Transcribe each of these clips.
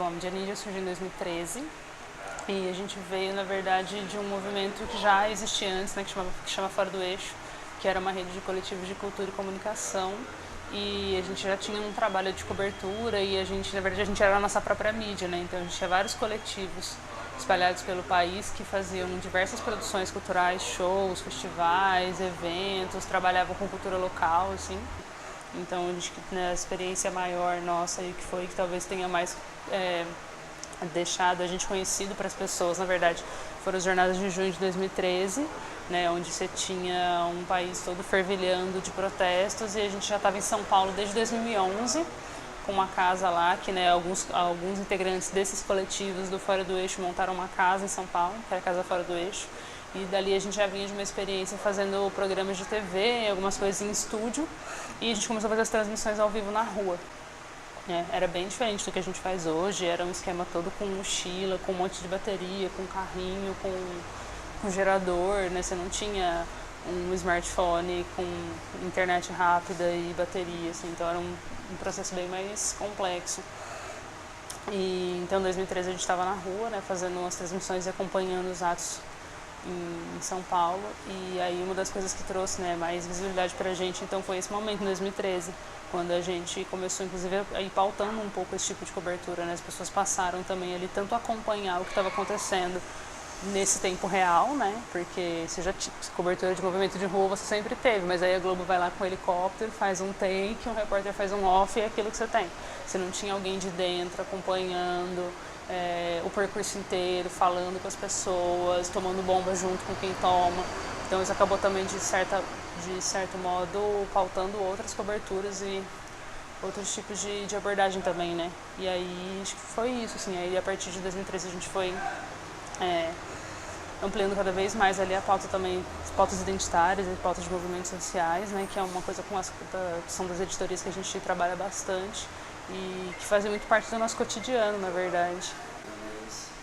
Bom, Mídia Ninja surgiu em 2013 e a gente veio, na verdade, de um movimento que já existia antes, né, que chama Fora do Eixo, que era uma rede de coletivos de cultura e comunicação, e a gente já tinha um trabalho de cobertura e a gente, na verdade, a gente era a nossa própria mídia, né? Então a gente tinha vários coletivos espalhados pelo país que faziam diversas produções culturais, shows, festivais, eventos, trabalhavam com cultura local, assim. Então, acho que, né, a experiência maior nossa e que foi que talvez tenha mais deixado a gente conhecido para as pessoas, na verdade, foram as Jornadas de Junho de 2013, né, onde você tinha um país todo fervilhando de protestos, e a gente já estava em São Paulo desde 2011, com uma casa lá, que, né, alguns integrantes desses coletivos do Fora do Eixo montaram uma casa em São Paulo, que era a Casa Fora do Eixo, e dali a gente já vinha de uma experiência fazendo programas de TV, algumas coisas em estúdio, e a gente começou a fazer as transmissões ao vivo na rua. Era bem diferente do que a gente faz hoje, era um esquema todo com mochila, com um monte de bateria, com carrinho, com gerador, né? Você não tinha um smartphone com internet rápida e bateria, assim, então era um processo bem mais complexo. E então em 2013 a gente estava na rua, né, fazendo umas transmissões e acompanhando os atos em São Paulo, e aí uma das coisas que trouxe, né, mais visibilidade pra gente então foi esse momento em 2013, quando a gente começou inclusive a ir pautando um pouco esse tipo de cobertura, né? As pessoas passaram também ali tanto a acompanhar o que estava acontecendo nesse tempo real, né? Porque você já tinha cobertura de movimento de rua, você sempre teve, mas aí a Globo vai lá com um helicóptero, faz um take, um repórter faz um off e é aquilo que você tem. Você não tinha alguém de dentro acompanhando o percurso inteiro, falando com as pessoas, tomando bomba junto com quem toma. Então isso acabou também de certo modo pautando outras coberturas e outros tipos de abordagem também, né? E aí acho que foi isso, assim. Aí a partir de 2013 a gente foi ampliando cada vez mais ali a pauta também, as pautas identitárias e pautas de movimentos sociais, né, que é uma coisa que são das editorias que a gente trabalha bastante e que fazem muito parte do nosso cotidiano, na verdade.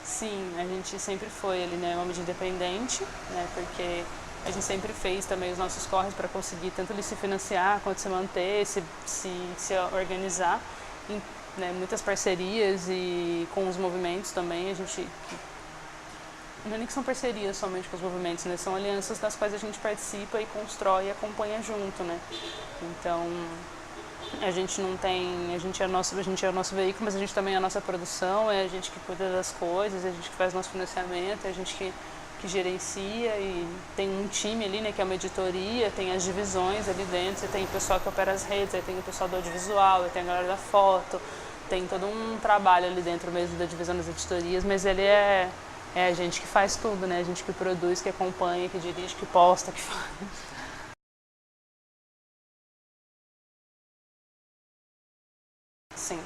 Sim, a gente sempre foi ali, né, uma mídia independente, né, porque a gente sempre fez também os nossos corres para conseguir tanto ele se financiar quanto se manter, se organizar, em, né, muitas parcerias e com os movimentos também. A gente não é nem que são parcerias somente com os movimentos, né? São alianças das quais a gente participa e constrói e acompanha junto, né? Então, a gente não tem, a gente é o nosso veículo, mas a gente também é a nossa produção, é a gente que cuida das coisas, é a gente que faz nosso financiamento, é a gente que gerencia, e tem um time ali, né, que é uma editoria, tem as divisões ali dentro, você tem o pessoal que opera as redes, aí tem o pessoal do audiovisual, aí tem a galera da foto, tem todo um trabalho ali dentro mesmo da divisão das editorias, mas ele é a gente que faz tudo, né? A gente que produz, que acompanha, que dirige, que posta, que faz. Sim.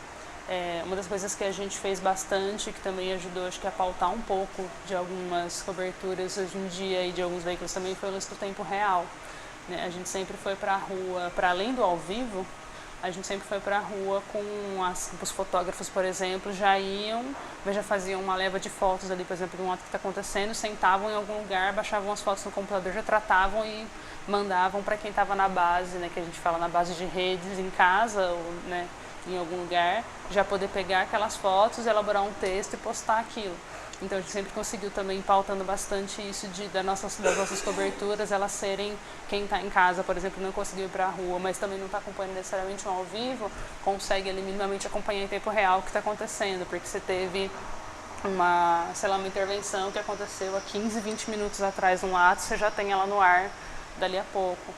Uma das coisas que a gente fez bastante, que também ajudou, acho que, a pautar um pouco de algumas coberturas hoje em dia e de alguns veículos também, foi o lance do tempo real, né? A gente sempre foi pra rua, para além do ao vivo, a gente sempre foi para a rua com os fotógrafos, por exemplo, já iam, mas já faziam uma leva de fotos ali, por exemplo, de um ato que está acontecendo, sentavam em algum lugar, baixavam as fotos no computador, já tratavam e mandavam para quem estava na base, né, que a gente fala na base de redes, em casa, ou, né, em algum lugar, já poder pegar aquelas fotos, elaborar um texto e postar aquilo. Então a gente sempre conseguiu também pautando bastante isso das nossas coberturas, elas serem, quem está em casa, por exemplo, não conseguiu ir para a rua, mas também não está acompanhando necessariamente um ao vivo, consegue ali minimamente acompanhar em tempo real o que está acontecendo, porque você teve uma intervenção que aconteceu há 15, 20 minutos atrás, um ato, você já tem ela no ar dali a pouco.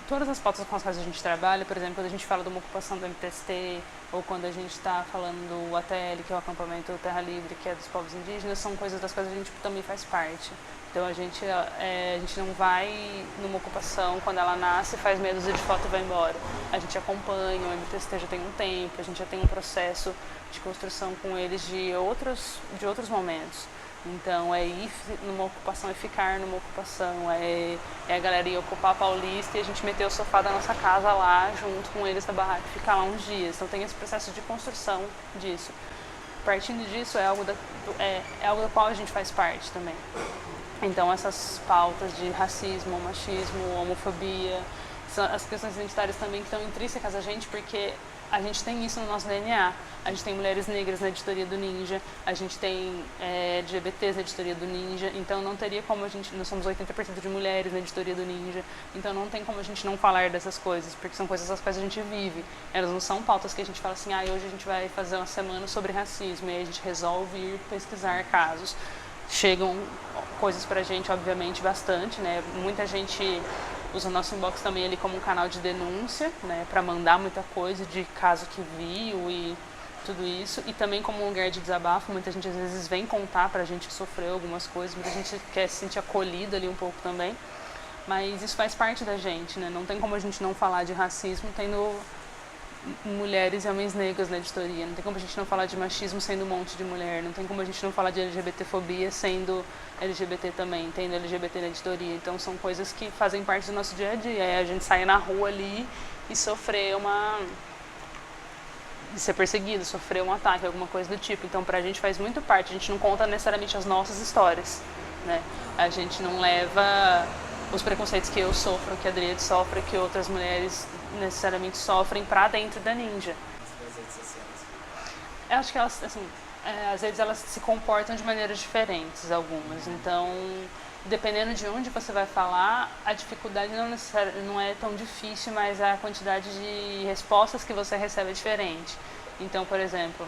Todas as pautas com as quais a gente trabalha, por exemplo, quando a gente fala de uma ocupação do MTST, ou quando a gente está falando do ATL, que é o acampamento Terra Livre, que é dos povos indígenas, são coisas das quais a gente também faz parte. Então a gente não vai numa ocupação, quando ela nasce, faz meia dúzia de foto e vai embora. A gente acompanha, o MTST já tem um tempo, a gente já tem um processo de construção com eles de outros momentos. Então é ir numa ocupação, é ficar numa ocupação, é a galera ir ocupar a Paulista e a gente meter o sofá da nossa casa lá junto com eles na barraca e ficar lá uns dias. Então tem esse processo de construção disso. Partindo disso é algo do qual a gente faz parte também. Então essas pautas de racismo, machismo, homofobia as questões identitárias também que estão intrínsecas a gente, porque a gente tem isso no nosso DNA. A gente tem mulheres negras na editoria do Ninja, a gente tem LGBTs na editoria do Ninja, então não teria como a gente... Nós somos 80% de mulheres na editoria do Ninja, então não tem como a gente não falar dessas coisas, porque são coisas as quais a gente vive. Elas não são pautas que a gente fala assim, hoje a gente vai fazer uma semana sobre racismo, e aí a gente resolve ir pesquisar casos. Chegam coisas pra gente, obviamente, bastante, né? Muita gente usa o nosso inbox também ali como um canal de denúncia, né? Pra mandar muita coisa de caso que viu e tudo isso. E também como um lugar de desabafo, muita gente às vezes vem contar pra gente que sofreu algumas coisas, muita gente quer se sentir acolhida ali um pouco também. Mas isso faz parte da gente, né? Não tem como a gente não falar de racismo tendo mulheres e homens negros na editoria, não tem como a gente não falar de machismo sendo um monte de mulher, não tem como a gente não falar de LGBTfobia sendo LGBT também, tendo LGBT na editoria. Então são coisas que fazem parte do nosso dia a dia. É a gente sair na rua ali e sofrer de ser perseguido, sofrer um ataque, alguma coisa do tipo. Então pra gente faz muito parte, a gente não conta necessariamente as nossas histórias, né? A gente não leva os preconceitos que eu sofro, que a Adriette sofre, que outras mulheres necessariamente sofrem pra dentro da Ninja. Eu acho que elas, assim, às vezes elas se comportam de maneiras diferentes, algumas. Então, dependendo de onde você vai falar, a dificuldade não é tão difícil, mas a quantidade de respostas que você recebe é diferente. Então, por exemplo,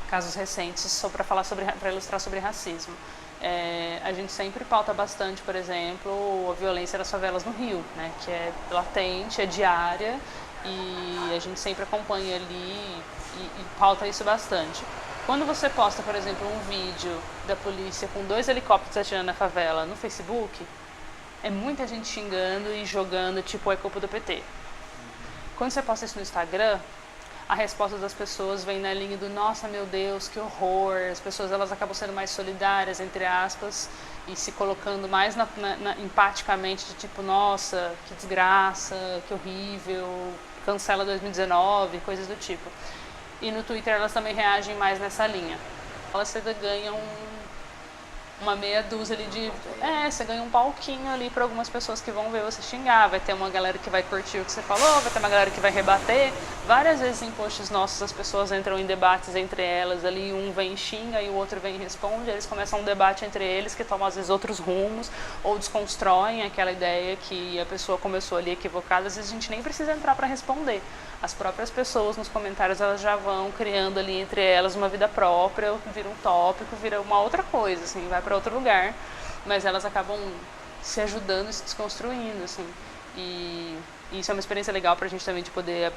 casos recentes só para ilustrar sobre racismo. A gente sempre pauta bastante, por exemplo, a violência das favelas no Rio, né, que é latente, é diária, e a gente sempre acompanha ali e pauta isso bastante. Quando você posta, por exemplo, um vídeo da polícia com 2 helicópteros atirando na favela no Facebook, é muita gente xingando e jogando, tipo, é culpa do PT. Quando você posta isso no Instagram, a resposta das pessoas vem na linha do nossa, meu Deus, que horror. As pessoas elas acabam sendo mais solidárias, entre aspas, e se colocando mais empaticamente de tipo, nossa, que desgraça, que horrível, cancela 2019, coisas do tipo. E no Twitter elas também reagem mais nessa linha. Elas ganham uma meia dúzia ali de... você ganha um palquinho ali para algumas pessoas que vão ver você xingar. Vai ter uma galera que vai curtir o que você falou, vai ter uma galera que vai rebater. Várias vezes em posts nossos as pessoas entram em debates entre elas ali, um vem e xinga e o outro vem e responde. Eles começam um debate entre eles que toma às vezes outros rumos ou desconstroem aquela ideia que a pessoa começou ali equivocada. Às vezes a gente nem precisa entrar para responder. As próprias pessoas nos comentários elas já vão criando ali entre elas uma vida própria, vira um tópico, vira uma outra coisa, assim, vai para outro lugar, mas elas acabam se ajudando e se desconstruindo, assim, e isso é uma experiência legal para a gente também de poder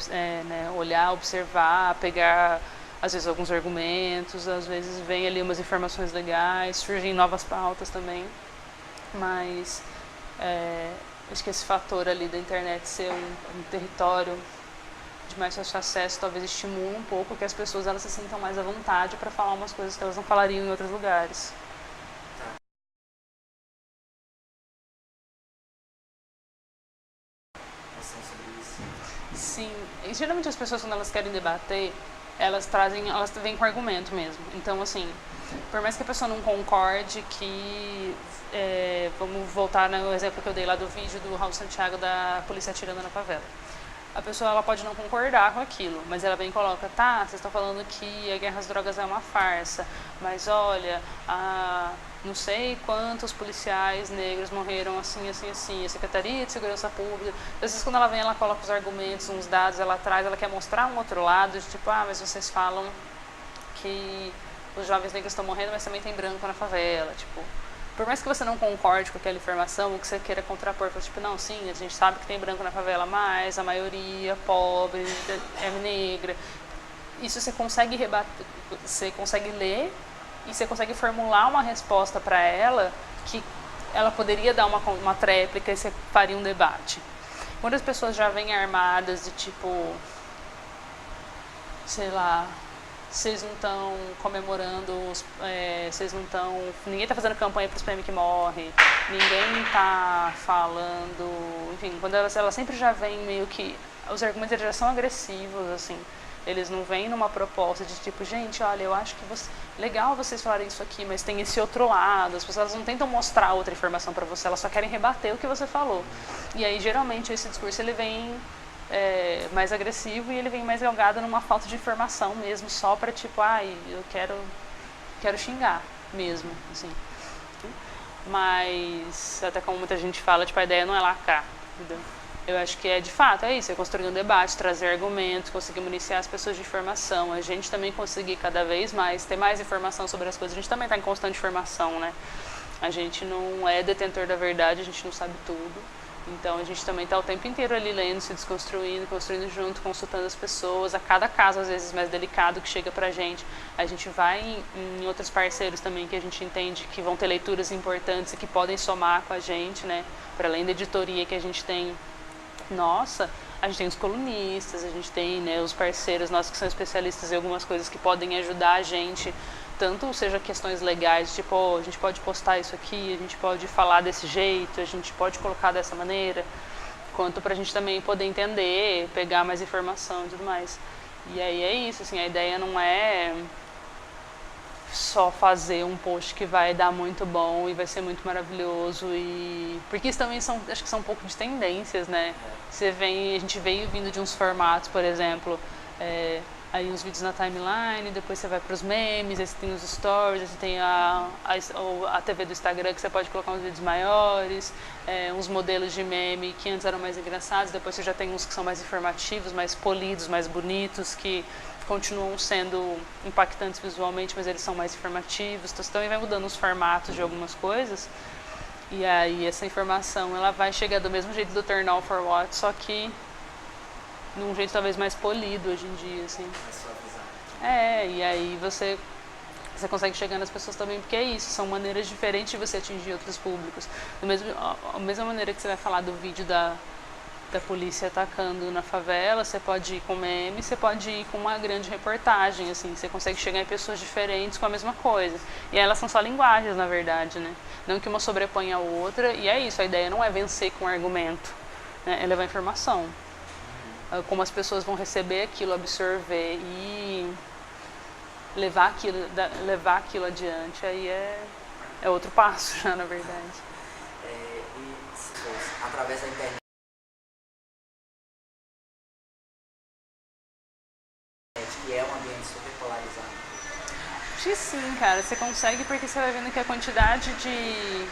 olhar, observar, pegar às vezes alguns argumentos, às vezes vem ali umas informações legais, surgem novas pautas também, mas acho que esse fator ali da internet ser um território de mais fácil acesso talvez estimula um pouco que as pessoas elas se sintam mais à vontade para falar umas coisas que elas não falariam em outros lugares. Sim, e geralmente as pessoas quando elas querem debater, elas vêm com argumento mesmo. Então assim, por mais que a pessoa não concorde que vamos voltar no exemplo que eu dei lá do vídeo do Raul Santiago da polícia atirando na favela. A pessoa ela pode não concordar com aquilo, mas ela vem e coloca, tá, vocês estão falando que a guerra às drogas é uma farsa, mas olha, não sei quantos policiais negros morreram assim, assim, assim, a Secretaria de Segurança Pública. Às vezes quando ela vem, ela coloca os argumentos, uns dados, ela traz, ela quer mostrar um outro lado, de tipo, mas vocês falam que os jovens negros estão morrendo, mas também tem branco na favela, tipo... Por mais que você não concorde com aquela informação, ou que você queira contrapor, tipo, não, sim, a gente sabe que tem branco na favela, mas a maioria pobre, é negra. Isso você consegue rebater, você consegue ler e você consegue formular uma resposta para ela que ela poderia dar uma tréplica e você faria um debate. Quando as pessoas já vêm armadas de tipo, sei lá, vocês não estão comemorando, vocês não estão... Ninguém está fazendo campanha para os PM que morrem, ninguém está falando... Enfim, quando ela sempre já vem meio que... Os argumentos já são agressivos, assim. Eles não vêm numa proposta de tipo, gente, olha, eu acho que legal vocês falarem isso aqui, mas tem esse outro lado. As pessoas não tentam mostrar outra informação para você, elas só querem rebater o que você falou. E aí, geralmente, esse discurso ele vem mais agressivo e ele vem mais jogado numa falta de informação mesmo, só para tipo, eu quero xingar mesmo, assim. Mas, até como muita gente fala, tipo, a ideia não é lacrar, entendeu? Eu acho que de fato, é isso, é construir um debate, trazer argumentos, conseguir municiar as pessoas de informação, a gente também conseguir cada vez mais ter mais informação sobre as coisas, a gente também está em constante formação, né? A gente não é detentor da verdade, a gente não sabe tudo, então a gente também está o tempo inteiro ali lendo, se desconstruindo, construindo junto, consultando as pessoas, a cada caso às vezes mais delicado que chega pra gente, a gente vai em outros parceiros também que a gente entende que vão ter leituras importantes e que podem somar com a gente, né? Para além da editoria que a gente tem nossa, a gente tem os colunistas, a gente tem, né, os parceiros nossos que são especialistas em algumas coisas que podem ajudar a gente, tanto seja questões legais, tipo, a gente pode postar isso aqui, a gente pode falar desse jeito, a gente pode colocar dessa maneira, quanto pra gente também poder entender, pegar mais informação e tudo mais. E aí é isso, assim, a ideia não é só fazer um post que vai dar muito bom e vai ser muito maravilhoso porque isso também acho que são um pouco de tendências, né? A gente veio vindo de uns formatos, por exemplo, aí uns vídeos na timeline, depois você vai para os memes, aí você tem os stories, aí você tem a TV do Instagram que você pode colocar uns vídeos maiores, uns modelos de meme que antes eram mais engraçados, depois você já tem uns que são mais informativos, mais polidos, mais bonitos, que continuam sendo impactantes visualmente, mas eles são mais informativos, então você também vai mudando os formatos de algumas coisas, e aí essa informação ela vai chegar do mesmo jeito do Turn On For What, só que num jeito talvez mais polido hoje em dia, assim. Mais suavizado. E aí você consegue chegar nas pessoas também, porque é isso, são maneiras diferentes de você atingir outros públicos. Da mesma maneira que você vai falar do vídeo da polícia atacando na favela, você pode ir com meme, você pode ir com uma grande reportagem, assim, você consegue chegar em pessoas diferentes com a mesma coisa. E elas são só linguagens, na verdade, né? Não que uma sobreponha a outra, e é isso, a ideia não é vencer com argumento, né? É levar informação. Como as pessoas vão receber aquilo, absorver e levar aquilo adiante, aí é outro passo já, na verdade. E através da internet, que é um ambiente super polarizado. Acho que sim, cara, você consegue porque você vai vendo que a quantidade de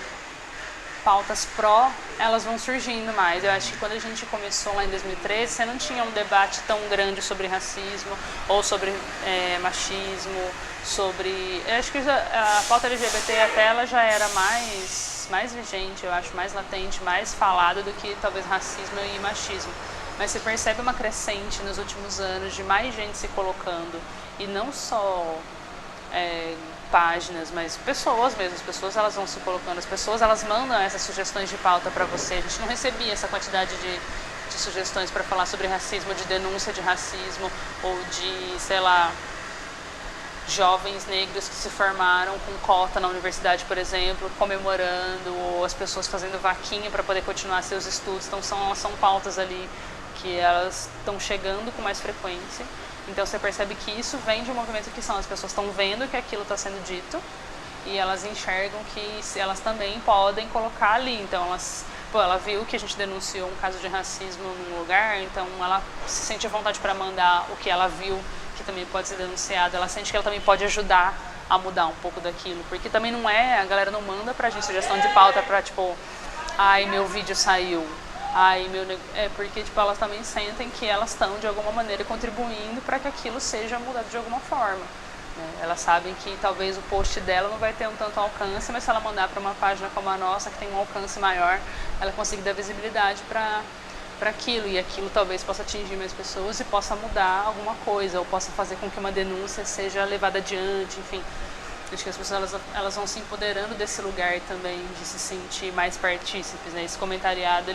pautas pró, elas vão surgindo mais. Eu acho que quando a gente começou lá em 2013, você não tinha um debate tão grande sobre racismo ou sobre machismo, eu acho que a pauta LGBT até ela já era mais vigente, eu acho, mais latente, mais falada do que talvez racismo e machismo. Mas você percebe uma crescente nos últimos anos de mais gente se colocando, e não só páginas, mas pessoas mesmo, as pessoas elas vão se colocando, as pessoas elas mandam essas sugestões de pauta para você. A gente não recebia essa quantidade de sugestões para falar sobre racismo, de denúncia de racismo, ou de, sei lá, jovens negros que se formaram com cota na universidade, por exemplo, comemorando, ou as pessoas fazendo vaquinha para poder continuar seus estudos. Então são pautas ali que elas estão chegando com mais frequência. Então você percebe que isso vem de um movimento que as pessoas estão vendo que aquilo está sendo dito e elas enxergam que elas também podem colocar ali. Então ela viu que a gente denunciou um caso de racismo num lugar, então ela se sente à vontade para mandar o que ela viu que também pode ser denunciado. Ela sente que ela também pode ajudar a mudar um pouco daquilo, porque também a galera não manda pra gente sugestão de pauta pra tipo, meu vídeo saiu. Porque tipo, elas também sentem que elas estão de alguma maneira contribuindo para que aquilo seja mudado de alguma forma, né? Elas sabem que talvez o post dela não vai ter um tanto alcance, mas se ela mandar para uma página como a nossa, que tem um alcance maior, ela consegue dar visibilidade para aquilo, e aquilo talvez possa atingir mais pessoas e possa mudar alguma coisa, ou possa fazer com que uma denúncia seja levada adiante, enfim. Acho que as pessoas elas vão se empoderando desse lugar também, de se sentir mais partícipes, né? Esse comentariado,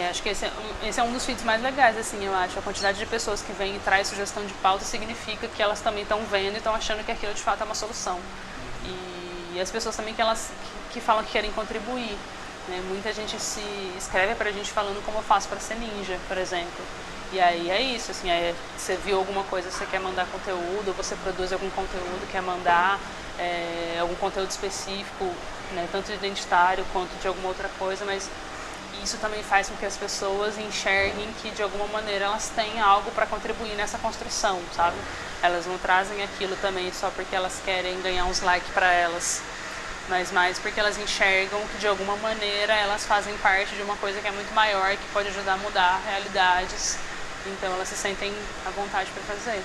acho que esse é um dos feeds mais legais, assim, eu acho. A quantidade de pessoas que vêm e traz sugestão de pauta significa que elas também estão vendo e estão achando que aquilo de fato é uma solução. E as pessoas também que falam que querem contribuir, né? Muita gente se escreve pra gente falando como eu faço para ser ninja, por exemplo. E aí é isso, assim, aí você viu alguma coisa, você quer mandar conteúdo, ou você produz algum conteúdo, quer mandar algum conteúdo específico, né, tanto identitário quanto de alguma outra coisa, mas isso também faz com que as pessoas enxerguem que de alguma maneira elas têm algo para contribuir nessa construção, sabe? Elas não trazem aquilo também só porque elas querem ganhar uns likes para elas, mas mais porque elas enxergam que de alguma maneira elas fazem parte de uma coisa que é muito maior, que pode ajudar a mudar realidades, então elas se sentem à vontade para fazer.